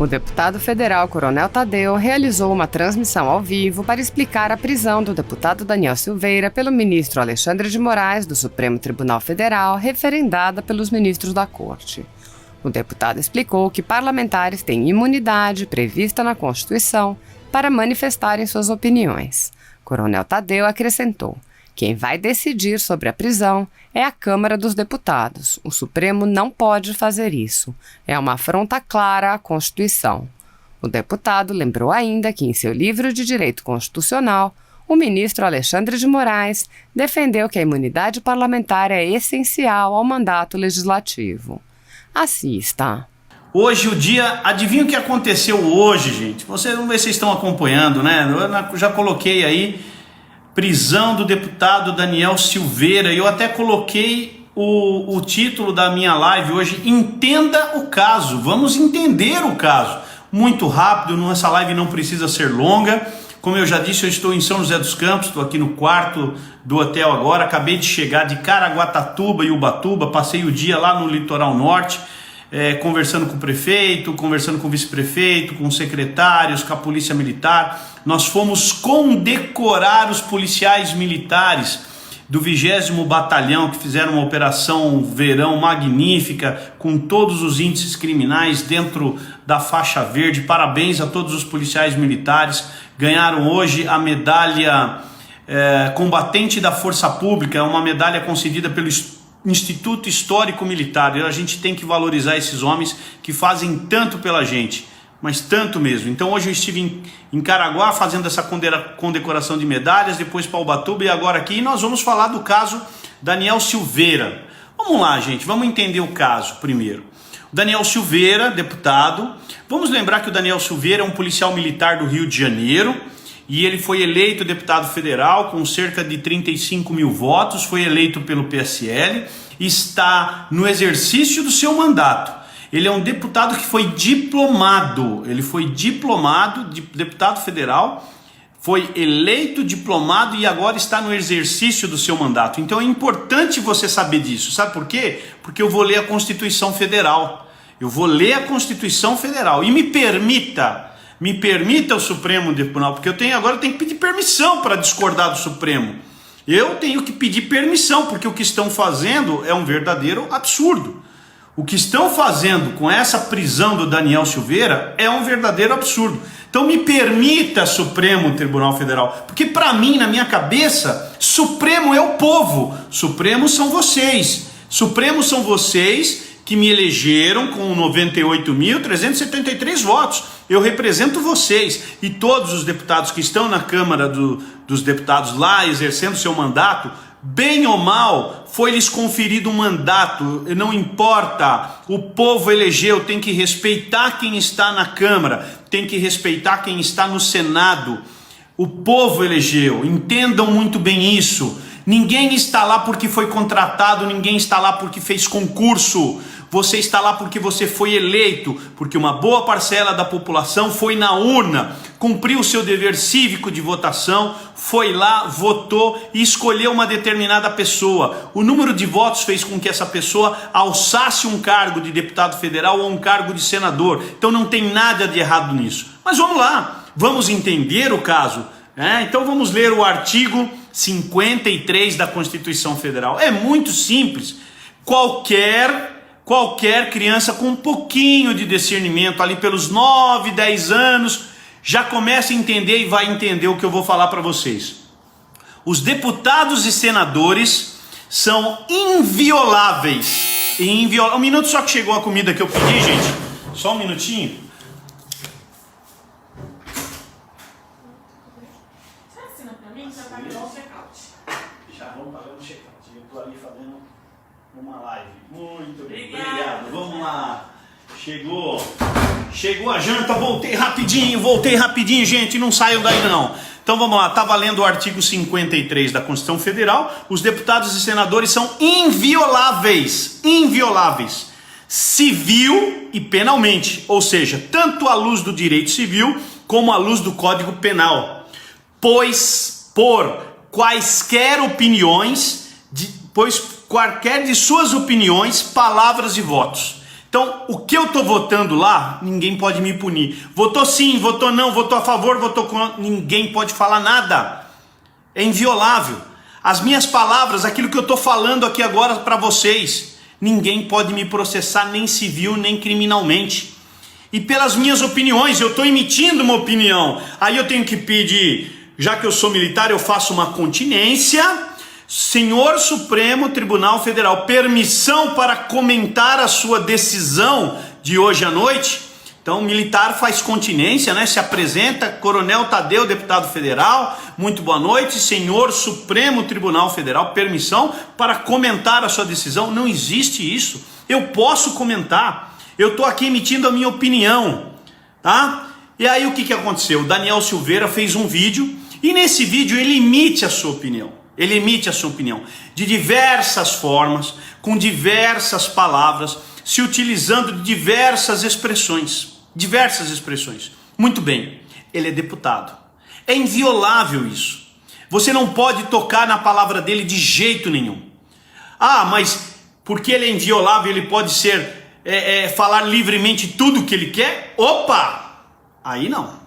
O deputado federal Coronel Tadeu realizou uma transmissão ao vivo para explicar a prisão do deputado Daniel Silveira pelo ministro Alexandre de Moraes do Supremo Tribunal Federal, referendada pelos ministros da Corte. O deputado explicou que parlamentares têm imunidade prevista na Constituição para manifestarem suas opiniões. Coronel Tadeu acrescentou: quem vai decidir sobre a prisão é a Câmara dos Deputados. O Supremo não pode fazer isso. É uma afronta clara à Constituição. O deputado lembrou ainda que, em seu livro de Direito Constitucional, o ministro Alexandre de Moraes defendeu que a imunidade parlamentar é essencial ao mandato legislativo. Assista. Hoje o dia, adivinha o que aconteceu hoje, gente? Vocês vão ver se vocês estão acompanhando, né? Eu já coloquei aí prisão do deputado Daniel Silveira. Eu até coloquei o título da minha live hoje: Entenda o caso. Vamos entender o caso. Muito rápido, essa live não precisa ser longa. Como eu já disse, eu estou em São José dos Campos, estou aqui no quarto do hotel agora. Acabei de chegar de Caraguatatuba e Ubatuba, passei o dia lá no litoral norte, conversando com o prefeito, conversando com o vice-prefeito, com os secretários, com a polícia militar. Nós fomos condecorar os policiais militares do 20º Batalhão, que fizeram uma operação verão magnífica, com todos os índices criminais dentro da faixa verde. Parabéns a todos os policiais militares. Ganharam hoje a medalha combatente da Força Pública, uma medalha concedida pelo Instituto Histórico Militar. E a gente tem que valorizar esses homens que fazem tanto pela gente, mas tanto mesmo. Então hoje eu estive em Caraguá fazendo essa condecoração de medalhas, depois para Ubatuba e agora aqui. E nós vamos falar do caso Daniel Silveira. Vamos lá, gente, vamos entender o caso primeiro. O Daniel Silveira, deputado. Vamos lembrar que o Daniel Silveira é um policial militar do Rio de Janeiro e ele foi eleito deputado federal com cerca de 35 mil votos, foi eleito pelo PSL e está no exercício do seu mandato. Ele é um deputado que foi diplomado, de deputado federal, foi eleito, diplomado e agora está no exercício do seu mandato. Então é importante você saber disso. Sabe por quê? Porque eu vou ler a Constituição Federal. E me permita o Supremo Tribunal, porque agora eu tenho que pedir permissão para discordar do Supremo. Eu tenho que pedir permissão, porque o que estão fazendo é um verdadeiro absurdo. O que estão fazendo com essa prisão do Daniel Silveira é um verdadeiro absurdo. Então me permita, Supremo Tribunal Federal, porque para mim, na minha cabeça, Supremo é o povo, Supremo são vocês que me elegeram com 98.373 votos. Eu represento vocês e todos os deputados que estão na Câmara dos Deputados lá exercendo seu mandato. Bem ou mal, foi-lhes conferido um mandato, não importa, o povo elegeu, tem que respeitar quem está na Câmara, tem que respeitar quem está no Senado. O povo elegeu, entendam muito bem isso. Ninguém está lá porque foi contratado, ninguém está lá porque fez concurso. Você está lá porque você foi eleito, porque uma boa parcela da população foi na urna, cumpriu o seu dever cívico de votação, foi lá, votou e escolheu uma determinada pessoa. O número de votos fez com que essa pessoa alçasse um cargo de deputado federal ou um cargo de senador. Então não tem nada de errado nisso. Mas vamos lá, vamos entender o caso. Então vamos ler o artigo 53 da Constituição Federal. É muito simples. Qualquer criança com um pouquinho de discernimento, ali pelos 9, 10 anos, já começa a entender e vai entender o que eu vou falar para vocês. Os deputados e senadores são invioláveis. Um minuto só que chegou a comida que eu pedi, gente. Só um minutinho. Você assina para mim? Você vai pagar o check-out. Já vamos pagar o check-out. Eu estou ali fazendo uma live. Muito obrigado. Vamos lá. Chegou a janta. Voltei rapidinho, gente. Não saiam daí não. Então vamos lá. Está valendo o artigo 53 da Constituição Federal. Os deputados e senadores são invioláveis. Civil e penalmente. Ou seja, tanto à luz do direito civil como à luz do Código Penal. Pois por quaisquer opiniões, qualquer de suas opiniões, palavras e votos, Então, o que eu estou votando lá, ninguém pode me punir. Votou sim, votou não, votou a favor, votou contra, ninguém pode falar nada. É inviolável. As minhas palavras, aquilo que eu estou falando aqui agora para vocês, ninguém pode me processar nem civil nem criminalmente. E pelas minhas opiniões, eu estou emitindo uma opinião. Aí eu tenho que pedir, já que eu sou militar, eu faço uma continência. Senhor Supremo Tribunal Federal, permissão para comentar a sua decisão de hoje à noite. Então o militar faz continência, né? Se apresenta, Coronel Tadeu, deputado federal, muito boa noite, Senhor Supremo Tribunal Federal, permissão para comentar a sua decisão. Não existe isso, eu posso comentar, eu estou aqui emitindo a minha opinião, tá? E aí o que aconteceu? O Daniel Silveira fez um vídeo, e nesse vídeo ele emite a sua opinião. Ele emite a sua opinião de diversas formas, com diversas palavras, se utilizando de diversas expressões. Muito bem, ele é deputado. É inviolável isso. Você não pode tocar na palavra dele de jeito nenhum. Ah, mas porque ele é inviolável, ele pode falar livremente tudo o que ele quer? Opa! Aí não.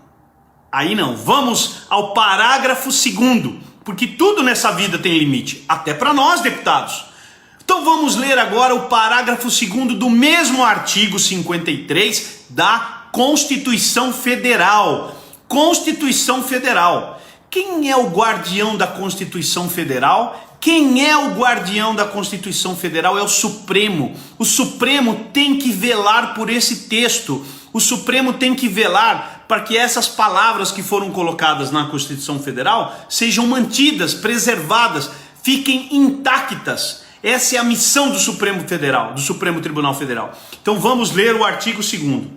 Vamos ao parágrafo 2º. Porque tudo nessa vida tem limite, até para nós, deputados. Então vamos ler agora o parágrafo 2º do mesmo artigo 53 da Constituição Federal. Constituição Federal. Quem é o guardião da Constituição Federal? Quem é o guardião da Constituição Federal? É o Supremo. O Supremo tem que velar por esse texto. O Supremo tem que velar para que essas palavras que foram colocadas na Constituição Federal sejam mantidas, preservadas, fiquem intactas. Essa é a missão do Supremo Federal, do Supremo Tribunal Federal. Então vamos ler o artigo 2º.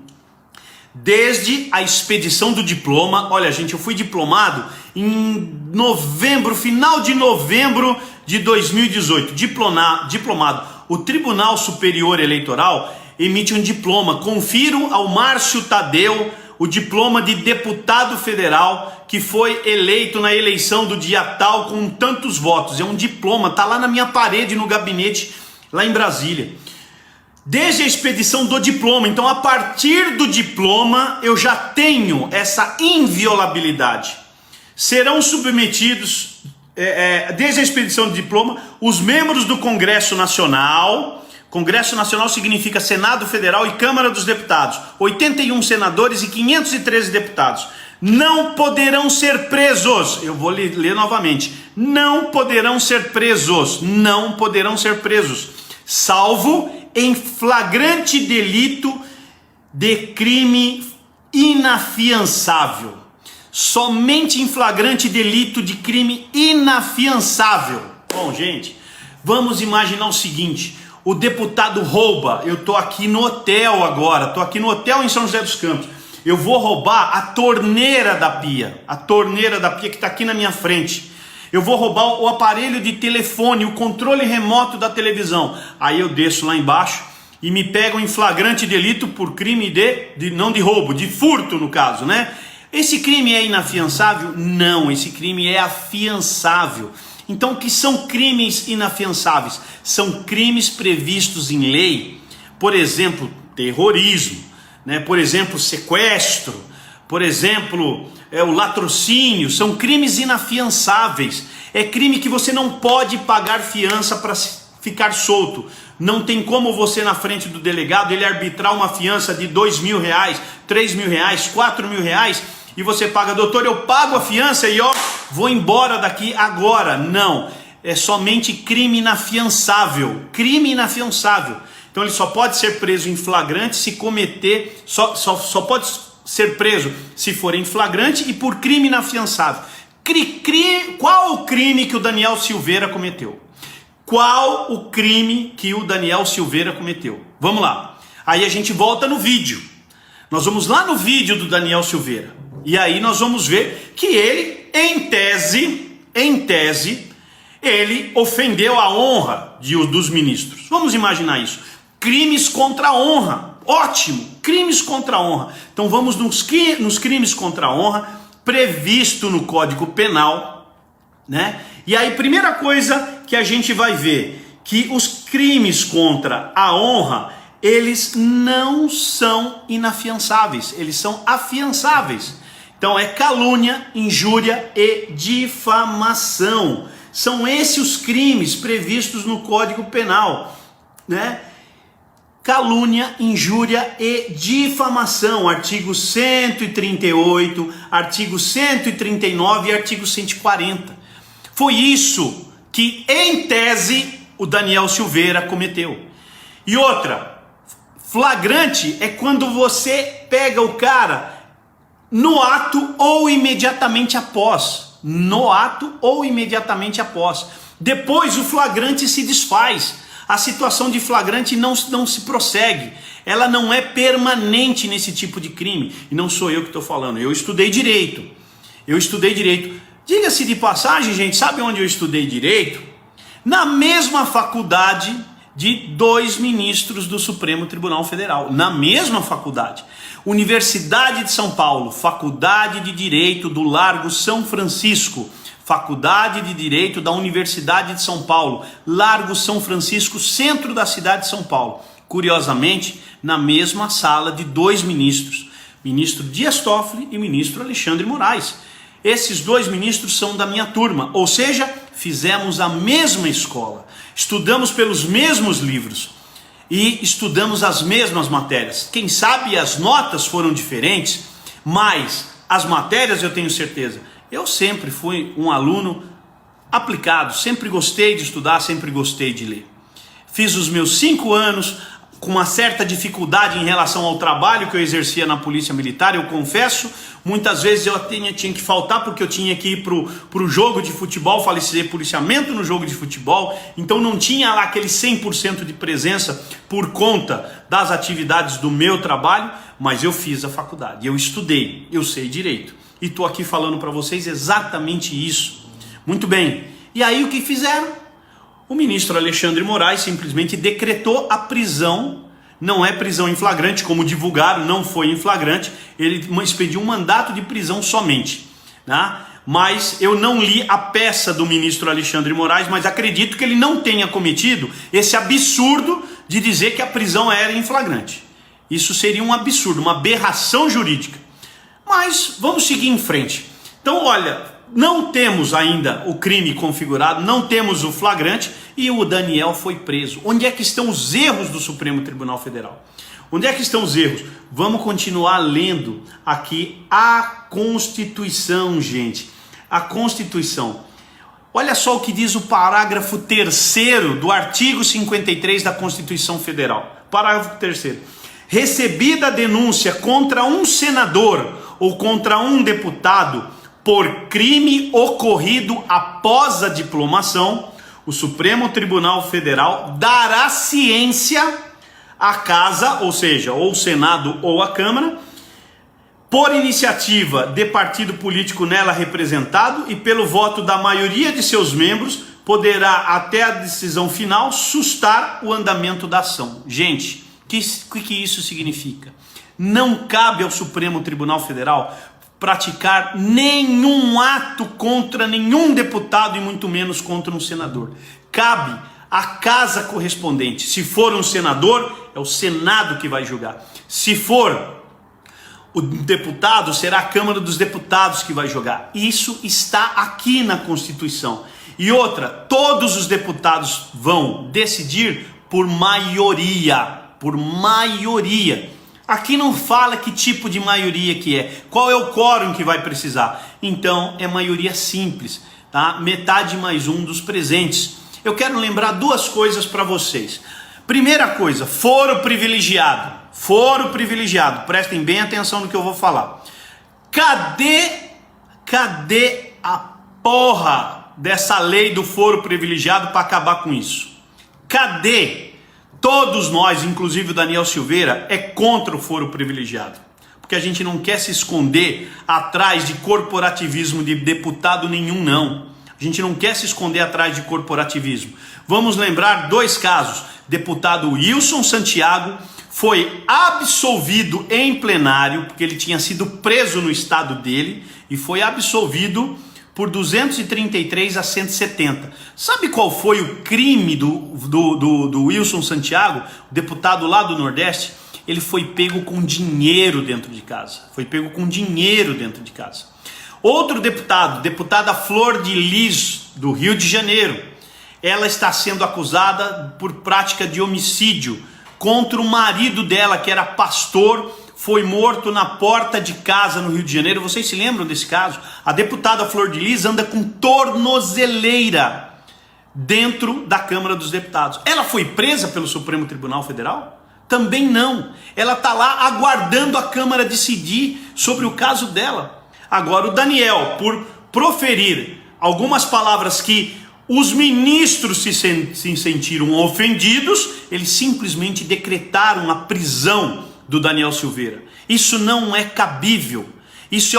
Desde a expedição do diploma, olha gente, eu fui diplomado em novembro, final de novembro de 2018, diplomado. O Tribunal Superior Eleitoral emite um diploma, confiro ao Márcio Tadeu o diploma de deputado federal que foi eleito na eleição do dia tal com tantos votos. É um diploma, tá lá na minha parede no gabinete lá em Brasília. Desde a expedição do diploma, então a partir do diploma eu já tenho essa inviolabilidade. Serão submetidos, desde a expedição do diploma, os membros do Congresso Nacional. Congresso Nacional significa Senado Federal e Câmara dos Deputados, 81 senadores e 513 deputados. Não poderão ser presos, eu vou ler novamente, não poderão ser presos, salvo em flagrante delito de crime inafiançável. Somente em flagrante delito de crime inafiançável. Bom, gente, vamos imaginar o seguinte: o deputado rouba, eu estou aqui no hotel agora, estou aqui no hotel em São José dos Campos, eu vou roubar a torneira da pia que está aqui na minha frente. Eu vou roubar o aparelho de telefone, o controle remoto da televisão. Aí eu desço lá embaixo e me pegam em flagrante delito por crime não de roubo, de furto no caso, né? Esse crime é inafiançável? Não, esse crime é afiançável. Então, o que são crimes inafiançáveis? São crimes previstos em lei, por exemplo, terrorismo, né? Por exemplo, sequestro, por exemplo, o latrocínio, são crimes inafiançáveis. É crime que você não pode pagar fiança para ficar solto. Não tem como você na frente do delegado ele arbitrar uma fiança de R$2.000, R$3.000, R$4.000 e você paga, doutor, eu pago a fiança e vou embora daqui agora. Não, é somente crime inafiançável. Então ele só pode ser preso em flagrante se cometer, só pode ser preso se for em flagrante e por crime inafiançável. Qual o crime que o Daniel Silveira cometeu? Vamos lá. Aí a gente volta no vídeo. Nós vamos lá no vídeo do Daniel Silveira. E aí nós vamos ver que ele, em tese, ele ofendeu a honra dos ministros. Vamos imaginar isso. Crimes contra a honra. Ótimo, crimes contra a honra. Então vamos nos crimes contra a honra previsto no Código Penal, né? E aí, primeira coisa que a gente vai ver, que os crimes contra a honra, eles não são inafiançáveis, eles são afiançáveis. Então é calúnia, injúria e difamação. São esses os crimes previstos no Código Penal, né? Calúnia, injúria e difamação, artigo 138, artigo 139 e artigo 140. Foi isso que, em tese, o Daniel Silveira cometeu. E outra, flagrante é quando você pega o cara no ato ou imediatamente após. No ato ou imediatamente após. Depois o flagrante se desfaz. A situação de flagrante não se prossegue. Ela não é permanente nesse tipo de crime. E não sou eu que estou falando. Eu estudei direito. Diga-se de passagem, gente, sabe onde eu estudei direito? Na mesma faculdade de 2 ministros do Supremo Tribunal Federal. Na mesma faculdade. Universidade de São Paulo, Faculdade de Direito do Largo São Francisco. Faculdade de Direito da Universidade de São Paulo, Largo São Francisco, centro da cidade de São Paulo. Curiosamente, na mesma sala de 2 ministros, ministro Dias Toffoli e ministro Alexandre Moraes. Esses 2 ministros são da minha turma, ou seja, fizemos a mesma escola, estudamos pelos mesmos livros e estudamos as mesmas matérias. Quem sabe as notas foram diferentes, mas as matérias eu tenho certeza. Eu sempre fui um aluno aplicado, sempre gostei de estudar, sempre gostei de ler. Fiz os meus 5 anos com uma certa dificuldade em relação ao trabalho que eu exercia na Polícia Militar, eu confesso. Muitas vezes eu tinha que faltar porque eu tinha que ir pro jogo de futebol, falecer policiamento no jogo de futebol, então não tinha lá aquele 100% de presença por conta das atividades do meu trabalho, mas eu fiz a faculdade, eu estudei, eu sei direito. E estou aqui falando para vocês exatamente isso. Muito bem. E aí o que fizeram? O ministro Alexandre Moraes simplesmente decretou a prisão. Não é prisão em flagrante, como divulgaram, não foi em flagrante. Ele expediu um mandato de prisão somente, né? Mas eu não li a peça do ministro Alexandre Moraes, mas acredito que ele não tenha cometido esse absurdo de dizer que a prisão era em flagrante. Isso seria um absurdo, uma aberração jurídica. Mas vamos seguir em frente. Então, olha, não temos ainda o crime configurado, não temos o flagrante e o Daniel foi preso. Onde é que estão os erros do Supremo Tribunal Federal? Onde é que estão os erros? Vamos continuar lendo aqui a Constituição, gente. A Constituição. Olha só o que diz o parágrafo 3º do artigo 53 da Constituição Federal. Parágrafo 3º. Recebida a denúncia contra um senador ou contra um deputado por crime ocorrido após a diplomação, o Supremo Tribunal Federal dará ciência à Casa, ou seja, ou o Senado ou a Câmara, por iniciativa de partido político nela representado e pelo voto da maioria de seus membros, poderá até a decisão final sustar o andamento da ação. Gente, o que isso significa? Não cabe ao Supremo Tribunal Federal praticar nenhum ato contra nenhum deputado e muito menos contra um senador. Cabe à casa correspondente. Se for um senador, é o Senado que vai julgar. Se for o deputado, será a Câmara dos Deputados que vai julgar. Isso está aqui na Constituição. E outra, todos os deputados vão decidir por maioria. Por maioria. Aqui não fala que tipo de maioria que é, qual é o quórum que vai precisar. Então é maioria simples, tá? Metade mais um dos presentes. Eu quero lembrar 2 coisas para vocês. Primeira coisa, foro privilegiado. Foro privilegiado. Prestem bem atenção no que eu vou falar. Cadê a porra dessa lei do foro privilegiado para acabar com isso? Cadê? Todos nós, inclusive o Daniel Silveira, é contra o foro privilegiado. Porque a gente não quer se esconder atrás de corporativismo de deputado nenhum, não. A gente não quer se esconder atrás de corporativismo. Vamos lembrar 2 casos. Deputado Wilson Santiago foi absolvido em plenário, porque ele tinha sido preso no estado dele, e foi absolvido por 233 a 170. Sabe qual foi o crime do Wilson Santiago, o deputado lá do Nordeste? Ele foi pego com dinheiro dentro de casa. Outro deputado, deputada Flor de Lis, do Rio de Janeiro, ela está sendo acusada por prática de homicídio contra o marido dela, que era pastor, foi morto na porta de casa no Rio de Janeiro. Vocês se lembram desse caso? A deputada Flor de Lis anda com tornozeleira dentro da Câmara dos Deputados. Ela foi presa pelo Supremo Tribunal Federal? Também não. Ela está lá aguardando a Câmara decidir sobre o caso dela. Agora o Daniel, por proferir algumas palavras que os ministros se sentiram ofendidos, eles simplesmente decretaram a prisão do Daniel Silveira. Isso não é cabível. Isso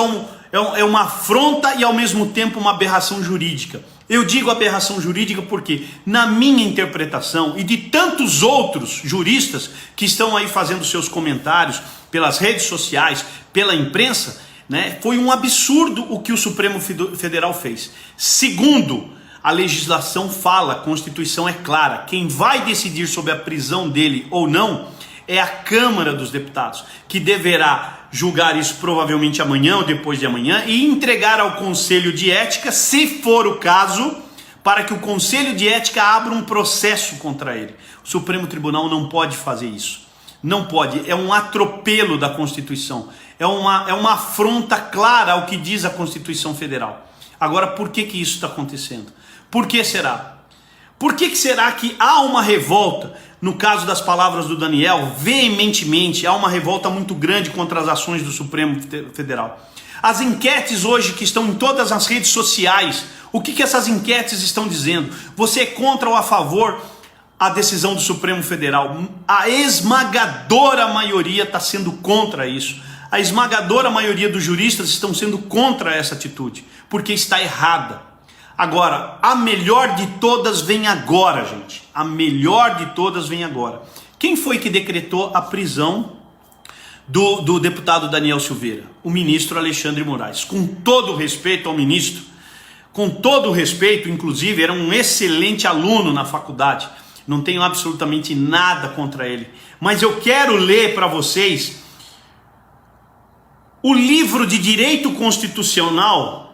é uma afronta e ao mesmo tempo uma aberração jurídica. Eu digo aberração jurídica porque, na minha interpretação e de tantos outros juristas que estão aí fazendo seus comentários pelas redes sociais, pela imprensa, né, foi um absurdo o que o Supremo Federal fez. Segundo, a legislação fala, a Constituição é clara, quem vai decidir sobre a prisão dele ou não é a Câmara dos Deputados, que deverá julgar isso provavelmente amanhã ou depois de amanhã e entregar ao Conselho de Ética, se for o caso, para que o Conselho de Ética abra um processo contra ele. O Supremo Tribunal não pode fazer isso. Não pode. É um atropelo da Constituição. É uma afronta clara ao que diz a Constituição Federal. Agora, por que isso está acontecendo? Por que será? Por que será que há uma revolta? No caso das palavras do Daniel, veementemente, há uma revolta muito grande contra as ações do Supremo Federal. As enquetes hoje que estão em todas as redes sociais, o que essas enquetes estão dizendo? Você é contra ou a favor a decisão do Supremo Federal? A esmagadora maioria está sendo contra isso. A esmagadora maioria dos juristas estão sendo contra essa atitude, porque está errada. Agora, a melhor de todas vem agora, gente. A melhor de todas vem agora. Quem foi que decretou a prisão do deputado Daniel Silveira? O ministro Alexandre de Moraes. Com todo o respeito ao ministro, com todo o respeito, inclusive, era um excelente aluno na faculdade. Não tenho absolutamente nada contra ele. Mas eu quero ler para vocês o livro de Direito Constitucional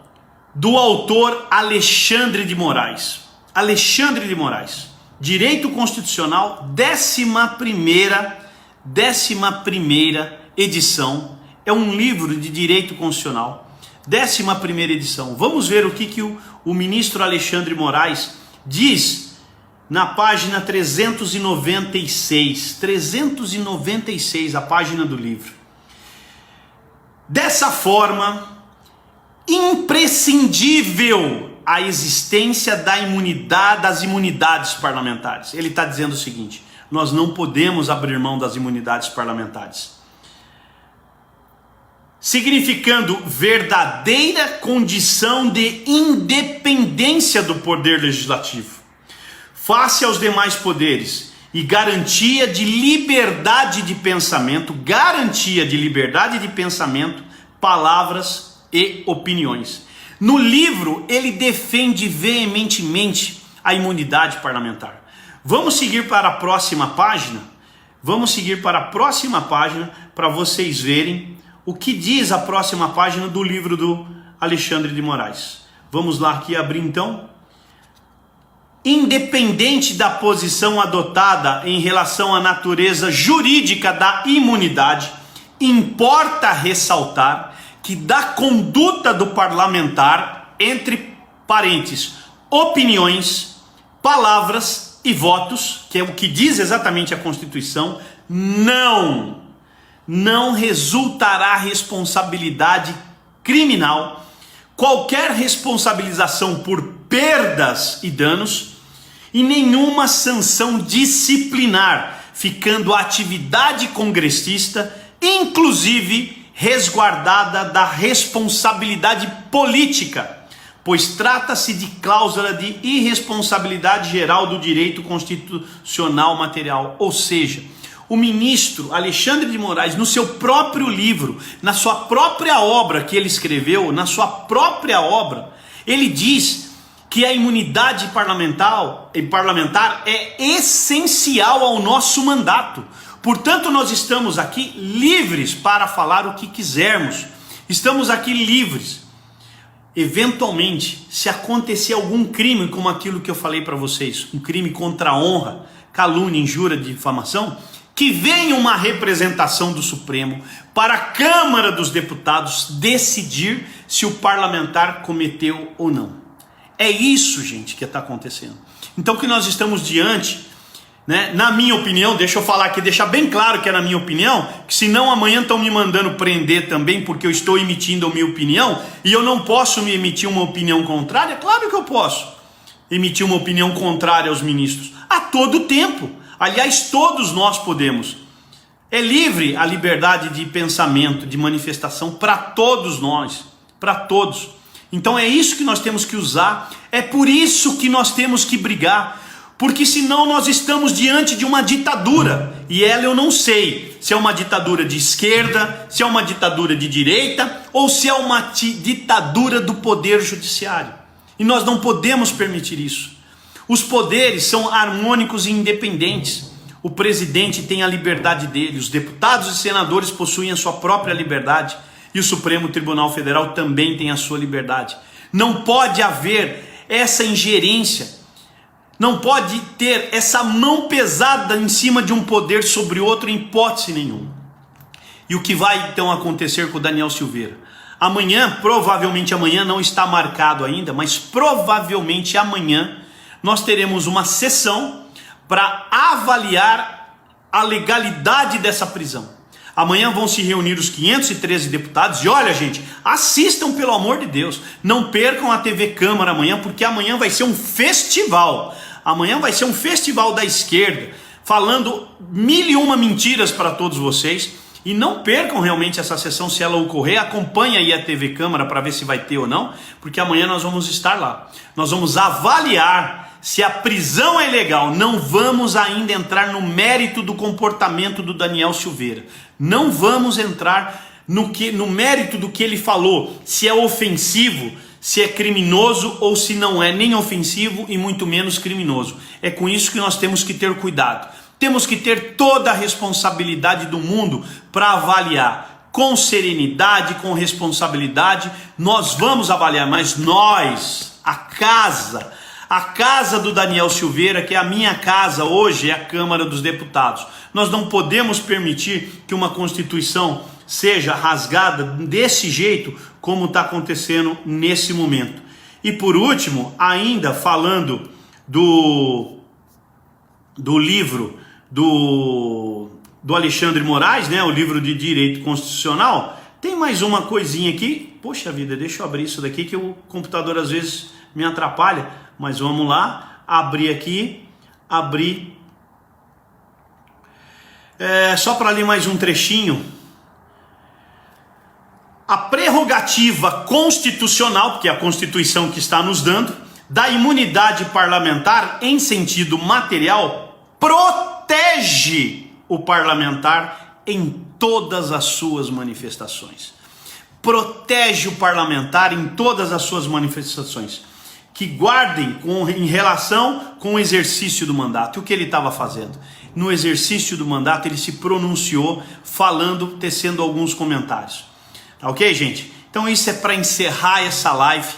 do autor Alexandre de Moraes. Alexandre de Moraes. Direito Constitucional, 11ª edição. É um livro de Direito Constitucional, 11ª edição. Vamos ver o que o ministro Alexandre de Moraes diz na página 396. 396, a página do livro. Dessa forma, imprescindível a existência das imunidades parlamentares. Ele está dizendo o seguinte: nós não podemos abrir mão das imunidades parlamentares, significando verdadeira condição de independência do poder legislativo face aos demais poderes e garantia de liberdade de pensamento, palavras e opiniões. No livro, ele defende veementemente a imunidade parlamentar. Vamos seguir para a próxima página? Vamos seguir para a próxima página para vocês verem o que diz a próxima página do livro do Alexandre de Moraes. Vamos lá aqui abrir então. Independente da posição adotada em relação à natureza jurídica da imunidade, importa ressaltar que da conduta do parlamentar, entre parênteses, opiniões, palavras e votos, que é o que diz exatamente a Constituição, não resultará responsabilidade criminal, qualquer responsabilização por perdas e danos e nenhuma sanção disciplinar, ficando a atividade congressista, inclusive, resguardada da responsabilidade política, pois trata-se de cláusula de irresponsabilidade geral do direito constitucional material. Ou seja, o ministro Alexandre de Moraes, no seu próprio livro, na sua própria obra que ele escreveu, na sua própria obra, Ele diz que a imunidade parlamentar é essencial ao nosso mandato. Portanto, nós estamos aqui livres para falar o que quisermos. Estamos aqui livres. Eventualmente, se acontecer algum crime como aquilo que eu falei para vocês, um crime contra a honra, calúnia, injúria, difamação, que venha uma representação do Supremo para a Câmara dos Deputados decidir se o parlamentar cometeu ou não. É isso, gente, que está acontecendo. Então, que nós estamos diante, né, na minha opinião, deixa eu falar aqui, deixar bem claro que é na minha opinião, que senão amanhã estão me mandando prender também, porque eu estou emitindo a minha opinião, e eu não posso me emitir uma opinião contrária. Claro que eu posso emitir uma opinião contrária aos ministros, a todo tempo. Aliás, todos nós podemos. É livre a liberdade de pensamento, de manifestação para todos nós, para todos. Então é isso que nós temos que usar, é por isso que nós temos que brigar, porque senão nós estamos diante de uma ditadura, e ela eu não sei se é uma ditadura de esquerda, se é uma ditadura de direita, ou se é uma ditadura do poder judiciário, e nós não podemos permitir isso. Os poderes são harmônicos e independentes, o presidente tem a liberdade dele, os deputados e senadores possuem a sua própria liberdade, e o Supremo Tribunal Federal também tem a sua liberdade. Não pode haver essa ingerência, não pode ter essa mão pesada em cima de um poder sobre outro em hipótese nenhuma. E o que vai então acontecer com o Daniel Silveira? Amanhã, provavelmente amanhã, não está marcado ainda, mas provavelmente amanhã nós teremos uma sessão para avaliar a legalidade dessa prisão. Amanhã vão se reunir os 513 deputados e olha, gente, assistam pelo amor de Deus, não percam a TV Câmara amanhã, porque amanhã vai ser um festival, amanhã vai ser um festival da esquerda, falando 1001 mentiras para todos vocês, e não percam realmente essa sessão se ela ocorrer, acompanhe aí a TV Câmara para ver se vai ter ou não, porque amanhã nós vamos estar lá, nós vamos avaliar se a prisão é legal. Não vamos ainda entrar no mérito do comportamento do Daniel Silveira. Não vamos entrar no mérito do que ele falou, se é ofensivo, se é criminoso ou se não é nem ofensivo e muito menos criminoso. É com isso que nós temos que ter cuidado. Temos que ter toda a responsabilidade do mundo para avaliar com serenidade, com responsabilidade. Nós vamos avaliar, mas nós, a casa do Daniel Silveira, que é a minha casa hoje, é a Câmara dos Deputados. Nós não podemos permitir que uma Constituição seja rasgada desse jeito como está acontecendo nesse momento. E por último, ainda falando do livro do Alexandre Moraes, né, o livro de Direito Constitucional, tem mais uma coisinha aqui. Poxa vida, deixa eu abrir isso daqui que o computador às vezes me atrapalha. Mas vamos lá, abrir aqui, só para ler mais um trechinho. A prerrogativa constitucional, porque é a Constituição que está nos dando, da imunidade parlamentar em sentido material, protege o parlamentar em todas as suas manifestações. Protege o parlamentar em todas as suas manifestações. Que guardem em relação com o exercício do mandato. E o que ele estava fazendo? No exercício do mandato ele se pronunciou, falando, tecendo alguns comentários. Tá ok, gente? Então isso é para encerrar essa live,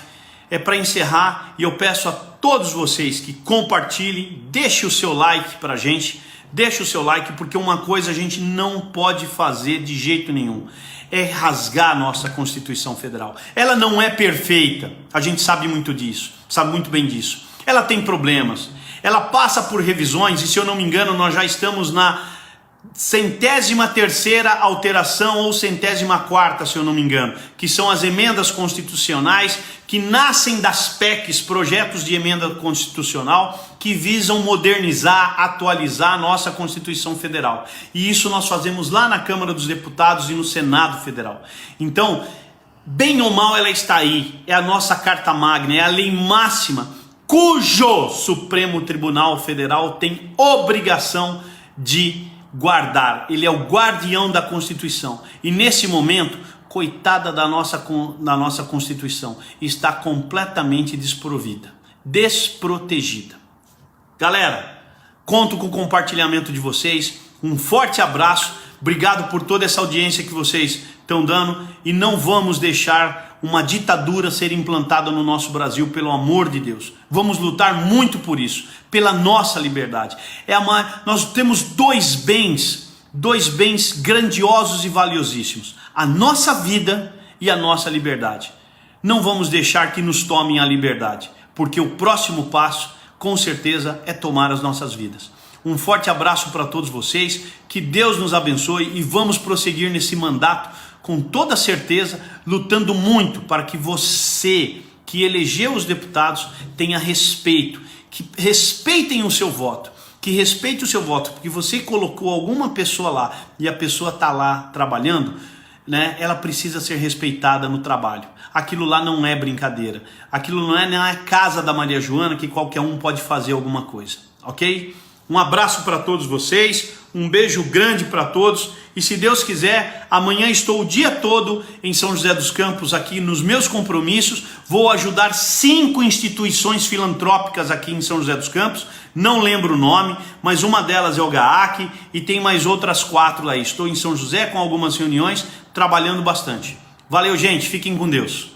é para encerrar, e eu peço a todos vocês que compartilhem, deixe o seu like pra gente, deixe o seu like, porque uma coisa a gente não pode fazer de jeito nenhum, é rasgar a nossa Constituição Federal. Ela não é perfeita, a gente sabe muito disso, sabe muito bem disso. Ela tem problemas, ela passa por revisões, e se eu não me engano nós já estamos na 103ª alteração ou 104ª, se eu não me engano, que são as emendas constitucionais que nascem das PECs, projetos de emenda constitucional, que visam modernizar, atualizar a nossa Constituição Federal. E isso nós fazemos lá na Câmara dos Deputados e no Senado Federal. Então, bem ou mal, ela está aí, é a nossa Carta Magna, é a lei máxima, cujo Supremo Tribunal Federal tem obrigação de guardar. Ele é o guardião da Constituição. E nesse momento, coitada da nossa Constituição, está completamente desprovida, desprotegida. Galera, conto com o compartilhamento de vocês, um forte abraço, obrigado por toda essa audiência que vocês estão dando e não vamos deixar uma ditadura ser implantada no nosso Brasil, pelo amor de Deus. Vamos lutar muito por isso, pela nossa liberdade. Nós temos dois bens grandiosos e valiosíssimos: a nossa vida e a nossa liberdade. Não vamos deixar que nos tomem a liberdade, porque o próximo passo, com certeza, é tomar as nossas vidas. Um forte abraço para todos vocês, que Deus nos abençoe e vamos prosseguir nesse mandato com toda certeza, lutando muito para que você, que elegeu os deputados, tenha respeito, que respeitem o seu voto, que respeite o seu voto, porque você colocou alguma pessoa lá e a pessoa está lá trabalhando, né? Ela precisa ser respeitada no trabalho. Aquilo lá não é brincadeira, aquilo não é a casa da Maria Joana que qualquer um pode fazer alguma coisa, ok? Um abraço para todos vocês, um beijo grande para todos e, se Deus quiser, amanhã estou o dia todo em São José dos Campos aqui nos meus compromissos. Vou ajudar 5 instituições filantrópicas aqui em São José dos Campos, não lembro o nome, mas uma delas é o GAAC e tem mais outras 4 aí. Estou em São José com algumas reuniões, trabalhando bastante. Valeu, gente, fiquem com Deus.